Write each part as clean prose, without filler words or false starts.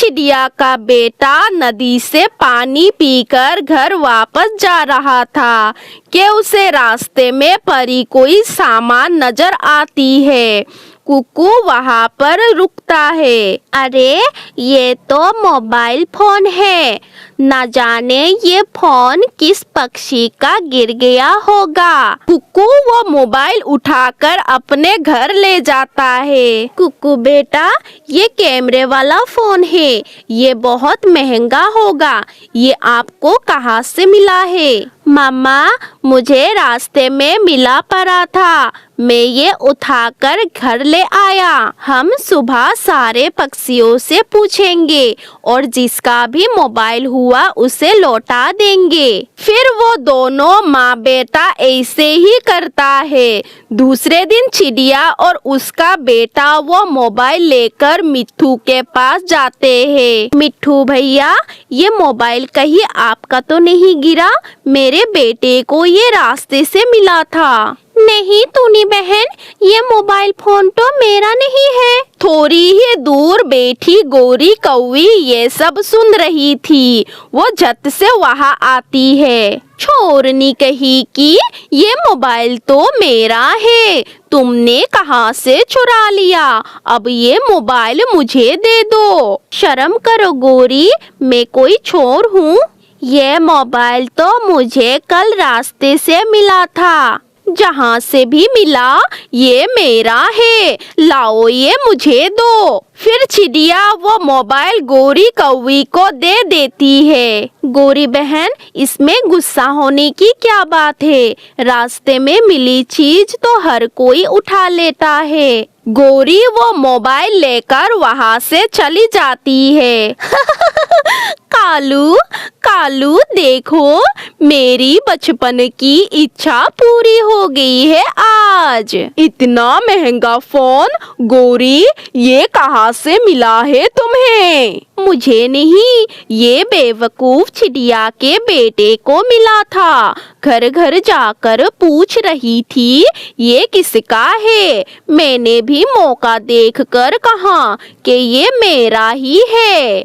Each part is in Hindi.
चिड़िया का बेटा नदी से पानी पीकर घर वापस जा रहा था कि उसे रास्ते में परी कोई सामान नजर आती है। कुकू वहां पर रुकता है। अरे ये तो मोबाइल फोन है, न जाने ये फोन किस पक्षी का गिर गया होगा। कुकू वो मोबाइल उठाकर अपने घर ले जाता है। कुकू बेटा, ये कैमरे वाला फोन है, ये बहुत महंगा होगा, ये आपको कहाँ से मिला है? मम्मा, मुझे रास्ते में मिला पड़ा था, मैं ये उठाकर घर ले आया। हम सुबह सारे पक्षियों से पूछेंगे और जिसका भी मोबाइल हुआ उसे लौटा देंगे। फिर वो दोनों माँ बेटा ऐसे ही करता है। दूसरे दिन चिड़िया और उसका बेटा वो मोबाइल लेकर मिट्ठू के पास जाते हैं। मिट्ठू भैया, ये मोबाइल कहीं आपका तो नहीं गिरा? मेरे बेटे को ये रास्ते से मिला था। नहीं टूनी बहन, ये मोबाइल फोन तो मेरा नहीं है। थोड़ी ही दूर बैठी गोरी कौवी ये सब सुन रही थी। वो झट से वहां आती है। छोरनी कही कि ये मोबाइल तो मेरा है, तुमने कहाँ से चुरा लिया? अब ये मोबाइल मुझे दे दो। शर्म करो गोरी, मैं कोई चोर हूँ? ये मोबाइल तो मुझे कल रास्ते से मिला था, जहाँ से भी मिला ये मेरा है, लाओ ये मुझे दो। फिर चिड़िया वो मोबाइल गोरी कौवी को दे देती है। गोरी बहन, इसमें गुस्सा होने की क्या बात है? रास्ते में मिली चीज तो हर कोई उठा लेता है। गोरी वो मोबाइल लेकर वहाँ से चली जाती है। कालू, कालू देखो, मेरी बचपन की इच्छा पूरी हो गई है आज। इतना महंगा फोन गोरी, ये कहाँ से मिला है तुम्हें? मुझे नहीं, ये बेवकूफ चिड़िया के बेटे को मिला था। घर घर जाकर पूछ रही थी ये किसका है। मैंने भी मौका देखकर कहा कि ये मेरा ही है।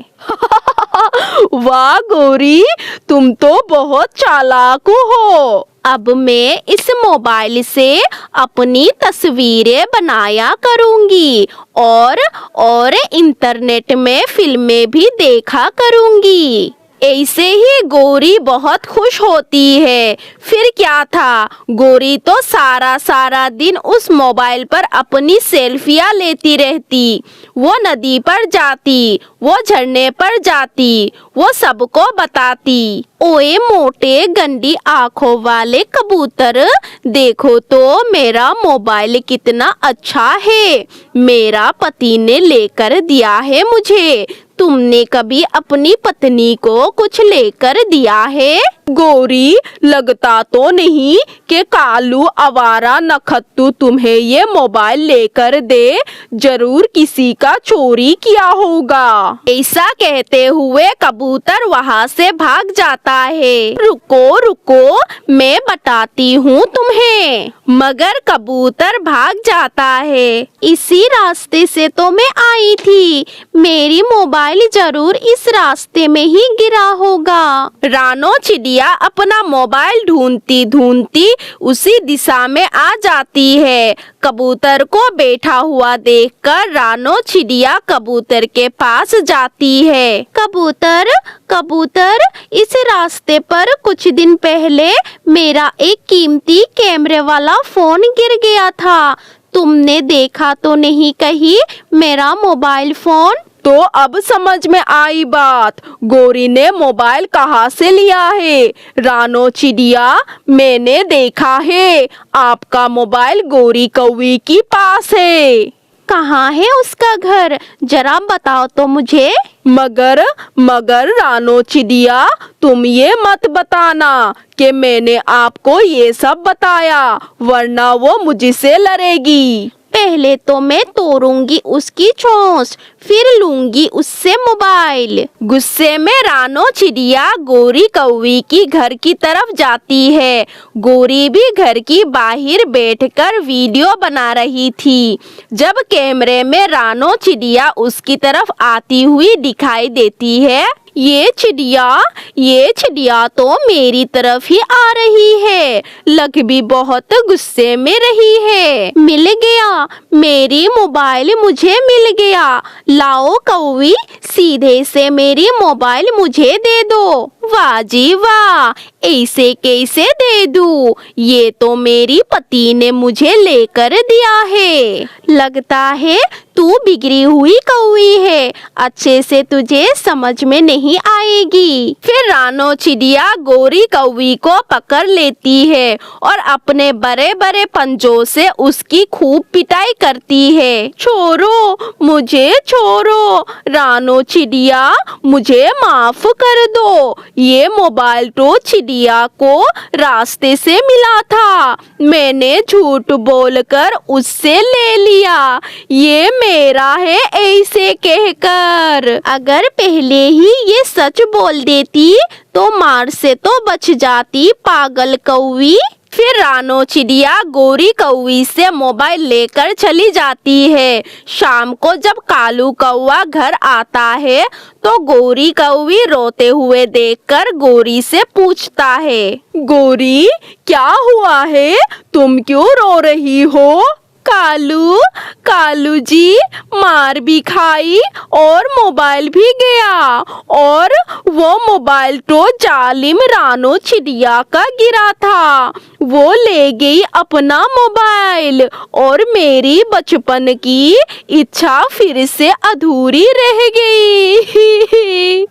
वाह गोरी, तुम तो बहुत चालाक हो। अब मैं इस मोबाइल से अपनी तस्वीरें बनाया करूंगी और इंटरनेट में फिल्में भी देखा करूंगी। ऐसे ही गोरी बहुत खुश होती है। फिर क्या था, गोरी तो सारा दिन उस मोबाइल पर अपनी सेल्फियां लेती रहती। वो नदी पर जाती, वो झरने पर जाती, वो सबको बताती। ओए मोटे गंदी आंखों वाले कबूतर, देखो तो मेरा मोबाइल कितना अच्छा है, मेरा पति ने लेकर दिया है मुझे। तुमने कभी अपनी पत्नी को कुछ लेकर दिया है? गोरी, लगता तो नहीं कि कालू आवारा नखत्तू तुम्हें ये मोबाइल लेकर दे, जरूर किसी का चोरी किया होगा। ऐसा कहते हुए कबूतर वहाँ से भाग जाता है। रुको रुको, मैं बताती हूँ तुम्हें। मगर कबूतर भाग जाता है। इसी रास्ते से तो मैं आई थी, मेरी मोबाइल जरूर इस रास्ते में ही गिरा होगा। रानो चिड़िया अपना मोबाइल ढूंढती ढूंढती उसी दिशा में आ जाती है। कबूतर को बैठा हुआ देखकर रानो चिड़िया कबूतर के पास जाती है। कबूतर, कबूतर, इस रास्ते पर कुछ दिन पहले मेरा एक कीमती कैमरे वाला फोन गिर गया था, तुमने देखा तो नहीं कहीं मेरा मोबाइल फोन? तो अब समझ में आई बात, गोरी ने मोबाइल कहाँ से लिया है। रानो चिड़िया, मैंने देखा है, आपका मोबाइल गोरी कौवी के पास है। कहाँ है उसका घर, जरा बताओ तो मुझे। मगर रानो चिड़िया, तुम ये मत बताना कि मैंने आपको ये सब बताया, वरना वो मुझसे लड़ेगी। पहले तो मैं तोड़ूंगी उसकी चोंच, फिर लूंगी उससे मोबाइल। गुस्से में रानो चिड़िया गोरी कौवी की घर की तरफ जाती है। गोरी भी घर की बाहर बैठकर वीडियो बना रही थी जब कैमरे में रानो चिड़िया उसकी तरफ आती हुई दिखाई देती है। ये चिड़िया तो मेरी तरफ ही आ रही है, लग भी बहुत गुस्से में रही है। मिल गया, मेरी मोबाइल मुझे मिल गया। लाओ कौवी, सीधे से मेरी मोबाइल मुझे दे दो। वाह जी वाह, ऐसे कैसे दे दूं? ये तो मेरी पति ने मुझे लेकर दिया है। लगता है तू बिगड़ी हुई कौवी है, अच्छे से तुझे समझ में नहीं आएगी। फिर रानो चिड़िया गोरी कौवी को पकड़ लेती है और अपने बड़े बड़े पंजों से उसकी खूब पिटाई करती है। छोड़ो, मुझे छोड़ो, रानो चिड़िया मुझे माफ कर दो। ये मोबाइल तो चिड़िया को रास्ते से मिला था, मैंने झूठ बोलकर उससे ले लिया। ये मेरा है ऐसे कहकर। अगर पहले ही ये सच बोल देती तो मार से तो बच जाती पागल कौवी। फिर रानो चिड़िया गोरी कौवी से मोबाइल लेकर चली जाती है। शाम को जब कालू कौवा घर आता है तो गोरी कौवी रोते हुए देखकर गोरी से पूछता है, गोरी क्या हुआ है, तुम क्यों रो रही हो? कालू जी, मार भी खाई और मोबाइल भी गया, और वो मोबाइल तो जालिम रानो चिड़िया का गिरा था। वो ले गई अपना मोबाइल और मेरी बचपन की इच्छा फिर से अधूरी रह गई।